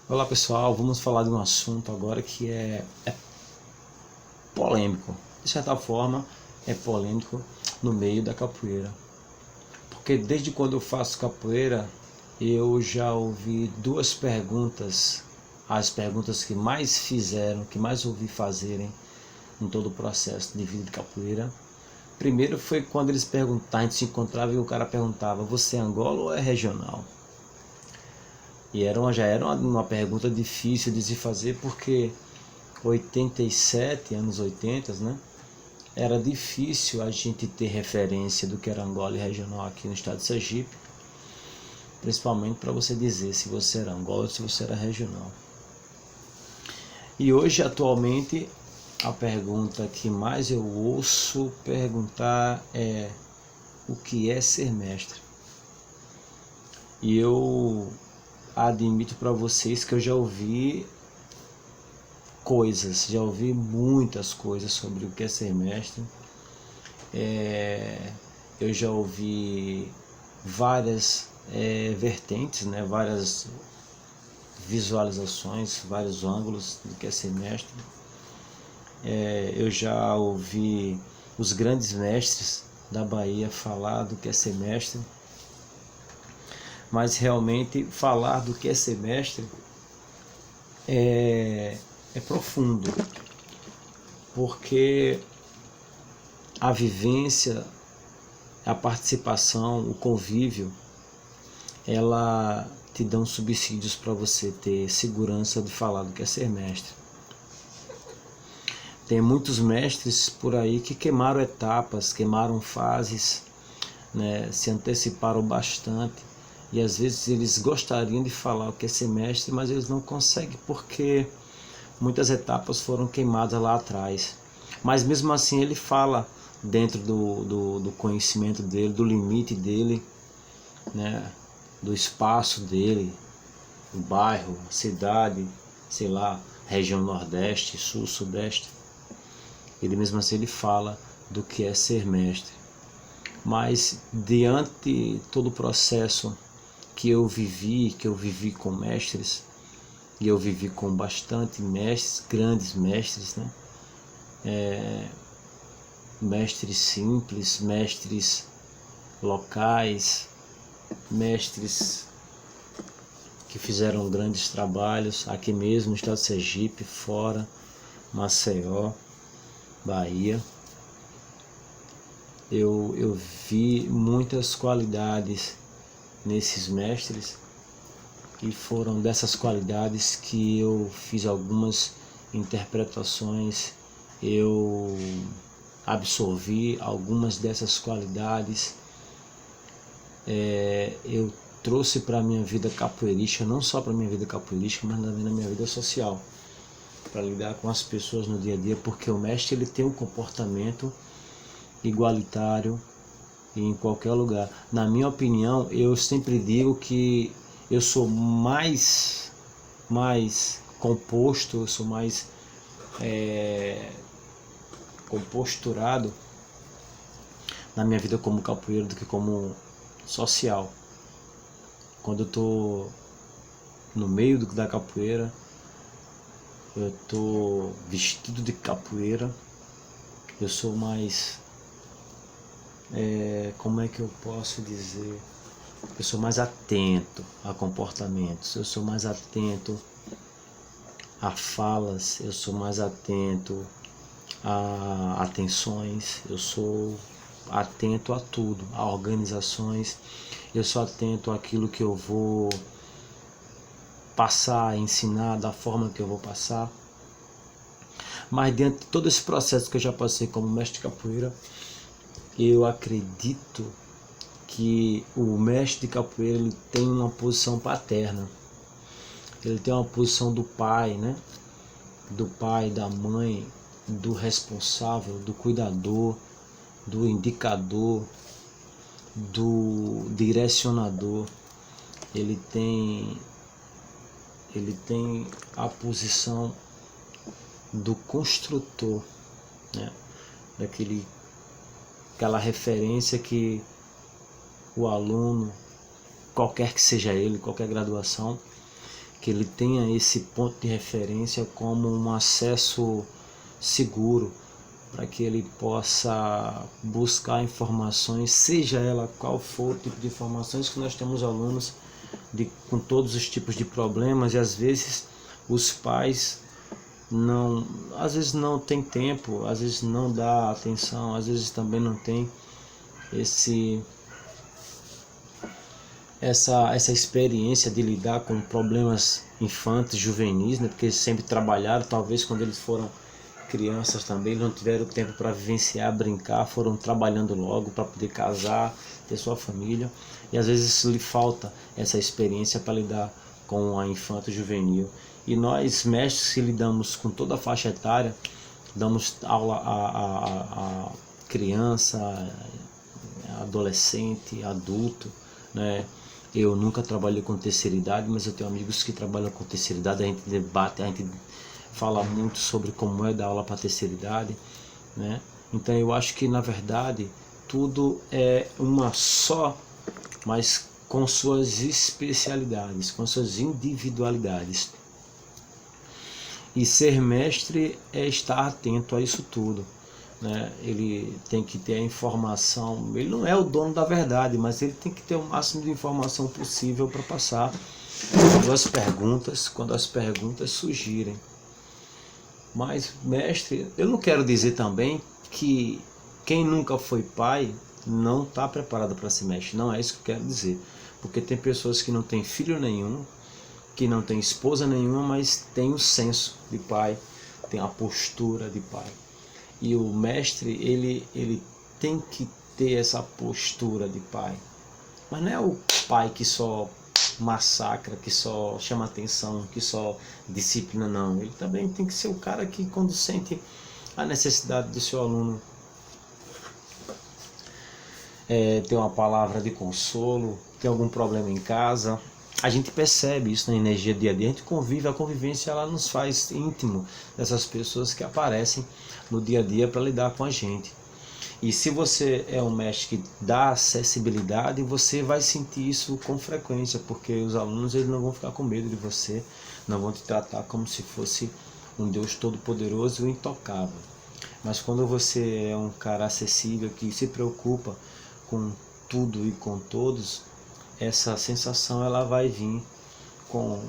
Olá pessoal, vamos falar de um assunto agora que é polêmico. De certa forma, é polêmico no meio da capoeira. Porque desde quando eu faço capoeira, eu já ouvi duas perguntas, as perguntas que mais fizeram, que mais ouvi fazerem em todo o processo de vida de capoeira. Primeiro foi quando eles perguntavam, a gente se encontrava e o cara perguntava: você é Angola ou é regional? E já era uma pergunta difícil de se fazer, porque 87, anos 80, né? Era difícil a gente ter referência do que era Angola e regional aqui no estado de Sergipe, principalmente para você dizer se você era Angola ou se você era regional. E hoje, atualmente, a pergunta que mais eu ouço perguntar é: o que é ser mestre? E eu admito para vocês que eu já ouvi muitas coisas sobre o que é ser mestre. Eu já ouvi várias vertentes, né, várias visualizações, vários ângulos do que é ser mestre. Eu já ouvi os grandes mestres da Bahia falar do que é ser mestre, mas realmente falar do que é ser mestre é profundo, porque a vivência, a participação, o convívio, ela te dão subsídios para você ter segurança de falar do que é ser mestre. Tem muitos mestres por aí que queimaram etapas, queimaram fases, né, se anteciparam bastante, e às vezes eles gostariam de falar o que é ser mestre, mas eles não conseguem porque muitas etapas foram queimadas lá atrás. Mas mesmo assim ele fala dentro do conhecimento dele, do limite dele, né, do espaço dele, o bairro, cidade, sei lá, região nordeste, sul, sudeste. Ele mesmo assim ele fala do que é ser mestre. Mas diante de todo o processo que eu vivi com mestres, e eu vivi com bastante mestres, grandes mestres, né? Mestres simples, mestres locais, mestres que fizeram grandes trabalhos aqui mesmo no estado de Sergipe, fora, Maceió, Bahia. Eu vi muitas qualidades nesses mestres, e foram dessas qualidades que eu fiz algumas interpretações, eu absorvi algumas dessas qualidades, eu trouxe para a minha vida capoeirística, não só para a minha vida capoeirística, mas também na minha vida social, para lidar com as pessoas no dia a dia, porque o mestre ele tem um comportamento igualitário em qualquer lugar. Na minha opinião, eu sempre digo que eu sou mais composto, eu sou mais composturado na minha vida como capoeiro do que como social. Quando eu tô no meio da capoeira, eu tô vestido de capoeira, eu sou mais, como é que eu posso dizer? Eu sou mais atento a comportamentos, eu sou mais atento a falas, eu sou mais atento a atenções, eu sou atento a tudo, a organizações, eu sou atento àquilo que eu vou passar, ensinar, da forma que eu vou passar. Mas dentro de todo esse processo que eu já passei como mestre de capoeira, eu acredito que o mestre de capoeira ele tem uma posição paterna, ele tem uma posição do pai, né? Do pai, da mãe, do responsável, do cuidador, do indicador, do direcionador. Ele tem a posição do construtor, né? Aquela referência que o aluno, qualquer que seja ele, qualquer graduação, que ele tenha esse ponto de referência como um acesso seguro, para que ele possa buscar informações, seja ela qual for o tipo de informações, que nós temos alunos com todos os tipos de problemas, e às vezes os pais às vezes não tem tempo, às vezes não dá atenção, às vezes também não tem essa experiência de lidar com problemas infantis, juvenis, né? Porque eles sempre trabalharam, talvez quando eles foram crianças também não tiveram tempo para vivenciar, brincar, foram trabalhando logo para poder casar, ter sua família, e às vezes lhe falta essa experiência para lidar com a infância juvenil. E nós, mestres que lidamos com toda a faixa etária, damos aula a criança, adolescente, adulto, né? Eu nunca trabalhei com terceira idade, mas eu tenho amigos que trabalham com terceira idade, a gente debate, a gente fala muito sobre como é dar aula para terceira idade, né? Então eu acho que na verdade tudo é uma só, mas com suas especialidades, com suas individualidades. E ser mestre é estar atento a isso tudo, né? Ele tem que ter a informação, ele não é o dono da verdade, mas ele tem que ter o máximo de informação possível para passar quando as perguntas surgirem. Mas, mestre, eu não quero dizer também que quem nunca foi pai não está preparado para ser mestre. Não é isso que eu quero dizer. Porque tem pessoas que não têm filho nenhum, que não têm esposa nenhuma, mas tem o senso de pai, tem a postura de pai. E o mestre, ele tem que ter essa postura de pai. Mas não é o pai que só massacra, que só chama atenção, que só disciplina, não. Ele também tem que ser o cara que, quando sente a necessidade do seu aluno ter uma palavra de consolo, tem algum problema em casa, a gente percebe isso na energia dia a dia, a gente convive, a convivência ela nos faz íntimo dessas pessoas que aparecem no dia a dia para lidar com a gente. E se você é um mestre que dá acessibilidade, você vai sentir isso com frequência, porque os alunos eles não vão ficar com medo de você, não vão te tratar como se fosse um Deus todo-poderoso e intocável. Mas quando você é um cara acessível, que se preocupa com tudo e com todos, essa sensação ela vai vir com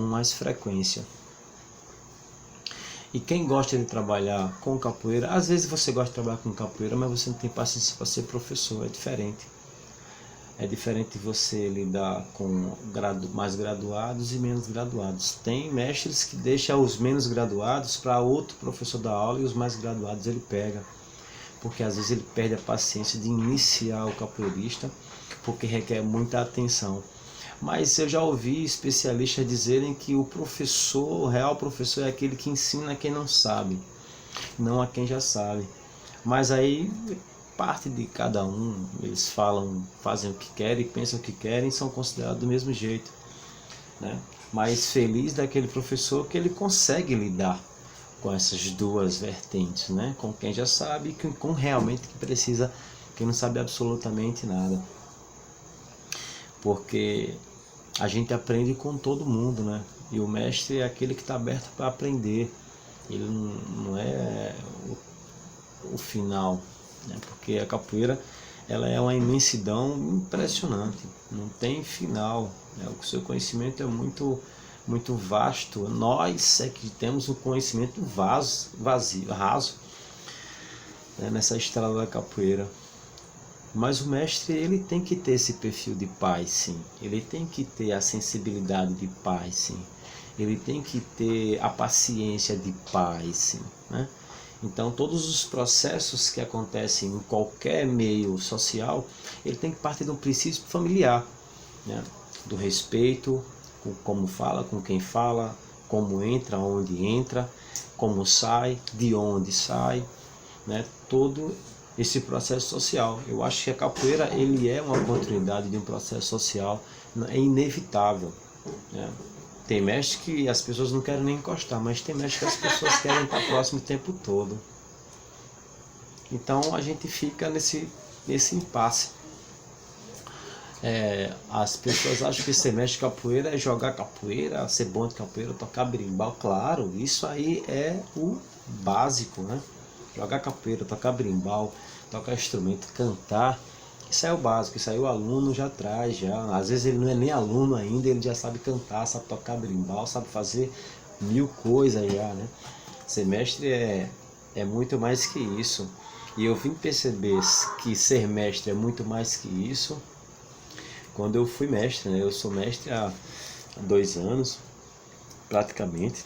mais frequência. E quem gosta de trabalhar com capoeira, às vezes você gosta de trabalhar com capoeira, mas você não tem paciência para ser professor, é diferente. É diferente você lidar com mais graduados e menos graduados. Tem mestres que deixam os menos graduados para outro professor dar aula e os mais graduados ele pega. Porque às vezes ele perde a paciência de iniciar o capoeirista, porque requer muita atenção. Mas eu já ouvi especialistas dizerem que o real professor é aquele que ensina a quem não sabe, não a quem já sabe. Mas aí parte de cada um, eles fazem o que querem, pensam o que querem, são considerados do mesmo jeito, né? Mas feliz daquele professor que ele consegue lidar com essas duas vertentes, né? Com quem já sabe e com realmente que precisa, quem não sabe absolutamente nada. Porque a gente aprende com todo mundo, né? E o mestre é aquele que está aberto para aprender. Ele não é o final, né? Porque a capoeira ela é uma imensidão impressionante, não tem final, né? O seu conhecimento é muito vasto. Nós é que temos um conhecimento vazio, raso, né? Nessa estrada da capoeira. Mas o mestre ele tem que ter esse perfil de pai, sim. Ele tem que ter a sensibilidade de pai, sim. Ele tem que ter a paciência de pai, sim, né? Então todos os processos que acontecem em qualquer meio social, ele tem que partir de um princípio familiar, né? Do respeito, como fala, com quem fala, como entra, onde entra, como sai, de onde sai, né? Todo esse processo social. Eu acho que a capoeira ele é uma continuidade de um processo social, é inevitável, né? Tem mestre que as pessoas não querem nem encostar, mas tem mestre que as pessoas querem estar próximo o tempo todo. Então a gente fica nesse impasse. As pessoas acham que ser mestre de capoeira é jogar capoeira, ser bom de capoeira, tocar berimbau. Claro, isso aí é o básico, né? Jogar capoeira, tocar berimbau, tocar instrumento, cantar, isso é o básico, isso aí o aluno já traz, já. Às vezes ele não é nem aluno ainda, ele já sabe cantar, sabe tocar berimbau, sabe fazer mil coisas já, né? Ser mestre é muito mais que isso. E eu vim perceber que ser mestre é muito mais que isso quando eu fui mestre, né? Eu sou mestre há 2 anos, praticamente.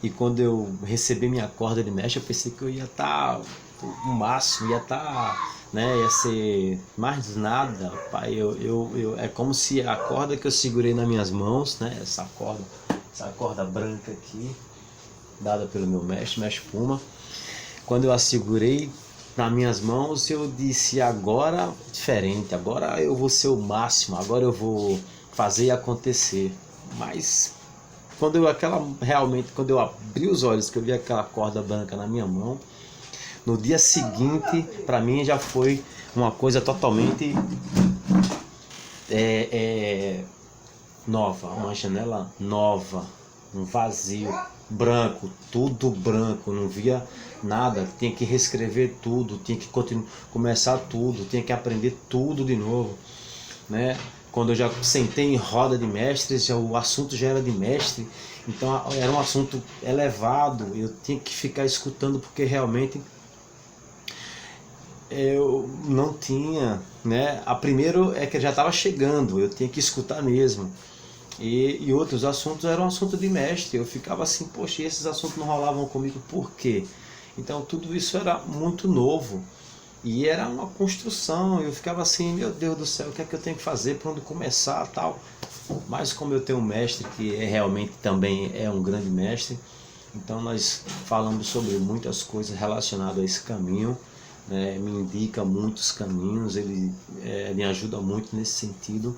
E quando eu recebi minha corda de mestre, eu pensei que eu ia estar o máximo, ia estar, né? Ia ser mais nada, pai. É como se a corda que eu segurei nas minhas mãos, né? Essa corda branca aqui, dada pelo meu mestre Puma. Quando eu a segurei nas minhas mãos, eu disse: agora diferente, agora eu vou ser o máximo, agora eu vou fazer acontecer. Mas quando eu abri os olhos, que eu vi aquela corda branca na minha mão, no dia seguinte, para mim já foi uma coisa totalmente nova, uma janela nova, um vazio, branco, tudo branco, não via nada, tinha que reescrever tudo, tinha que começar tudo, tinha que aprender tudo de novo, né? Quando eu já sentei em roda de mestres, o assunto já era de mestre, então era um assunto elevado, eu tinha que ficar escutando porque realmente eu não tinha, né? A primeiro é que já estava chegando, eu tinha que escutar mesmo. E outros assuntos eram assunto de mestre. Eu ficava assim, poxa, esses assuntos não rolavam comigo, por quê? Então tudo isso era muito novo e era uma construção. Eu ficava assim, meu Deus do céu, o que é que eu tenho que fazer, por onde começar, tal. Mas como eu tenho um mestre que realmente também é um grande mestre, então nós falamos sobre muitas coisas relacionadas a esse caminho, né? Me indica muitos caminhos, ele me ajuda muito nesse sentido.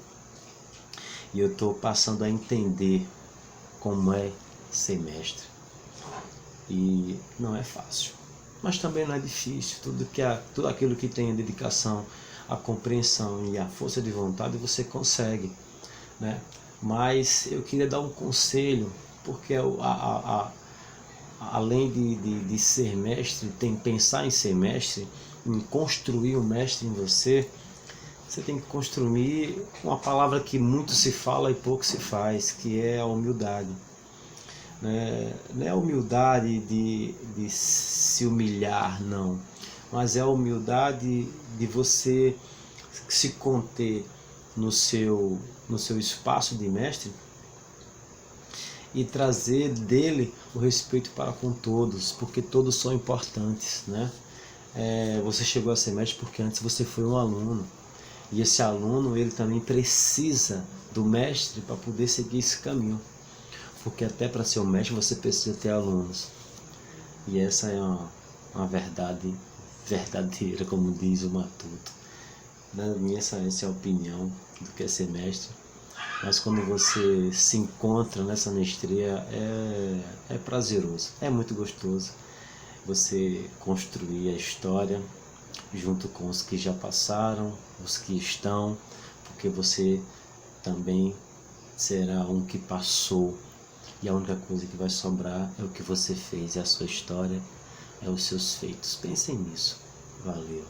E eu estou passando a entender como é ser mestre. E não é fácil, mas também não é difícil. Tudo aquilo que tem a dedicação, a compreensão e a força de vontade, você consegue, né? Mas eu queria dar um conselho, porque além de ser mestre, tem pensar em ser mestre, em construir um mestre em você. Você tem que construir uma palavra que muito se fala e pouco se faz, que é a humildade. Não é a humildade de se humilhar, não. Mas é a humildade de você se conter no seu espaço de mestre e trazer dele o respeito para com todos, porque todos são importantes, né? Você chegou a ser mestre porque antes você foi um aluno. E esse aluno, ele também precisa do mestre para poder seguir esse caminho. Porque até para ser um mestre você precisa ter alunos. E essa é uma verdade verdadeira, como diz o Matuto. Na minha, essa é a opinião do que é ser mestre. Mas quando você se encontra nessa mestria, é prazeroso, é muito gostoso você construir a história junto com os que já passaram, os que estão, porque você também será um que passou, e a única coisa que vai sobrar é o que você fez, é a sua história, é os seus feitos. Pensem nisso. Valeu.